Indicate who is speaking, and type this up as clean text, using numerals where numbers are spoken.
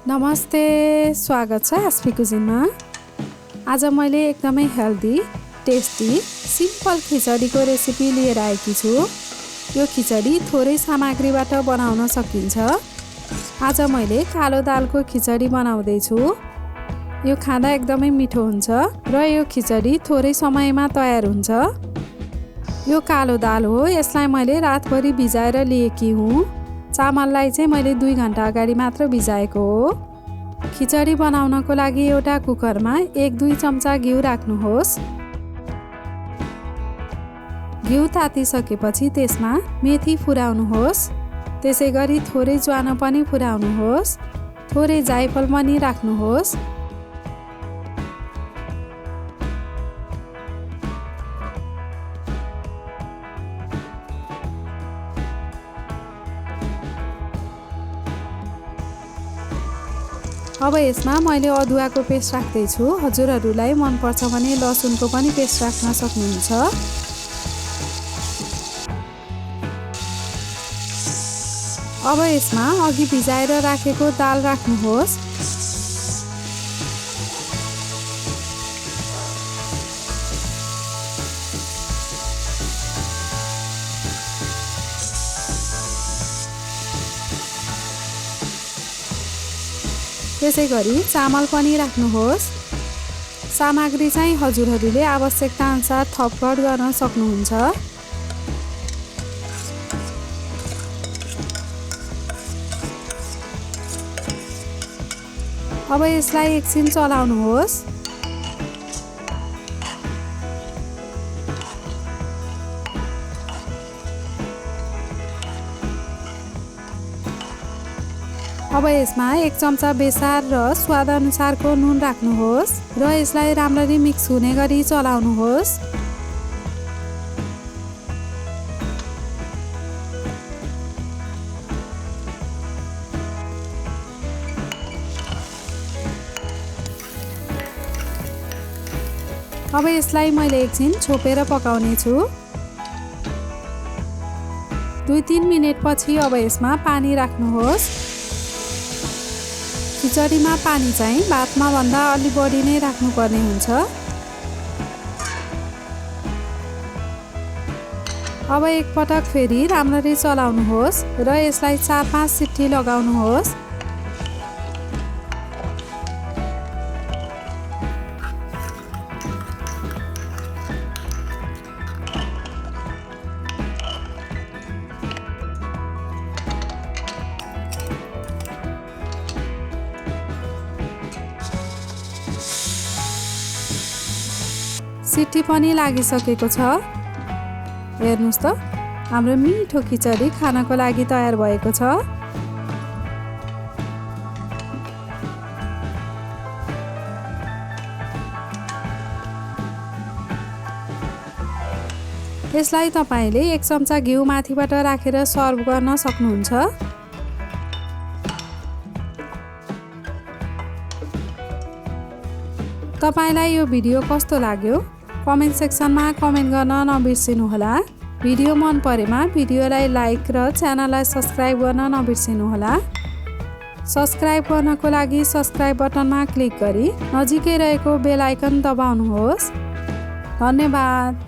Speaker 1: नमस्ते, स्वागत छ एसपी कुजिनमा। आज मैले एकदमै हेल्दी, टेस्टी, सिम्पल खिचडीको रेसिपी लिएर आएकी छु। यो खिचडी थोरै सामग्रीबाट बनाउन सकिन्छ। आज मैले कालो दालको खिचडी बनाउँदैछु। यो खाँदा एकदमै मिठो हुन्छ र यो खिचडी थोरै समयमा तयार हुन्छ। यो कालो दाल हो, यसलाई मैले रातभरि भिजाएर लिएकी हुँ। चामललाई चाहिँ मैले 2 घण्टा अगाडि मात्र भिजाएको हो। खिचडी बनाउनको लागि एउटा कुकरमा 1-2 चम्चा घिउ राख्नुहोस्। घिउ तातिसकेपछि त्यसमा मेथी फुराउनुहोस्। त्यसै गरी थोरै ज्वानो पनि फुराउनुहोस्। थोरै जायफल पनि राख्नुहोस्। अब यसमा मैले अदुवाको पेस्ट राख्दैछु। हजुरहरूलाई मनपर्छ भने लसुनको पनि पेस्ट राख्न सक्नुहुन्छ। अब यसमा अघि भिजाएर राखेको दाल राख्नुहोस्। त्यसै गरी चामल पनि राख्नुहोस्। सामग्री चाहिँ हजुरहरूले आवश्यकता अनुसार थपघट गर्न सक्नुहुन्छ। अब यसलाई एकछिन चलाउनुहोस्। अब यसमा 1 चम्चा बेसार र स्वाद अनुसारको नुन राख्नुहोस् र यसलाई राम्ररी मिक्स हुने गरी चलाउनुहोस्। अब यसलाई मैले एकछिन छोपेर पकाउने छु। 2-3 मिनेट पछि अब यसमा पानी राख्नुहोस्। खिचडीमा पानी चाहिँ भातमा भन्दा अलि बढी नै राख्नुपर्ने हुन्छ। अब एकपटक फेरि राम्ररी चलाउनुहोस् र यसलाई 4-5 सिट्टी लगाउनुहोस्। सिट्टी पनि लागिसकेको छ। हेर्नुस् त, हाम्रो मिठो खिचडी खानको लागि तयार भएको छ। यसलाई तपाईले 1 चम्चा घिउ माथिबाट राखेर सर्भ गर्न सक्नुहुन्छ। तपाईलाई यो भिडियो कस्तो लाग्यो? कमेन्ट सेक्सनमा कमेन्ट गर्न नबिर्सिनुहोला। भिडियो मन परेमा भिडियोलाई लाइक र च्यानललाई सब्स्क्राइब गर्न नबिर्सिनुहोला। सब्स्क्राइब गर्नको लागि सब्स्क्राइब बटनमा क्लिक गरी नजिकै रहेको बेल आइकन दबाउनुहोस्। धन्यवाद।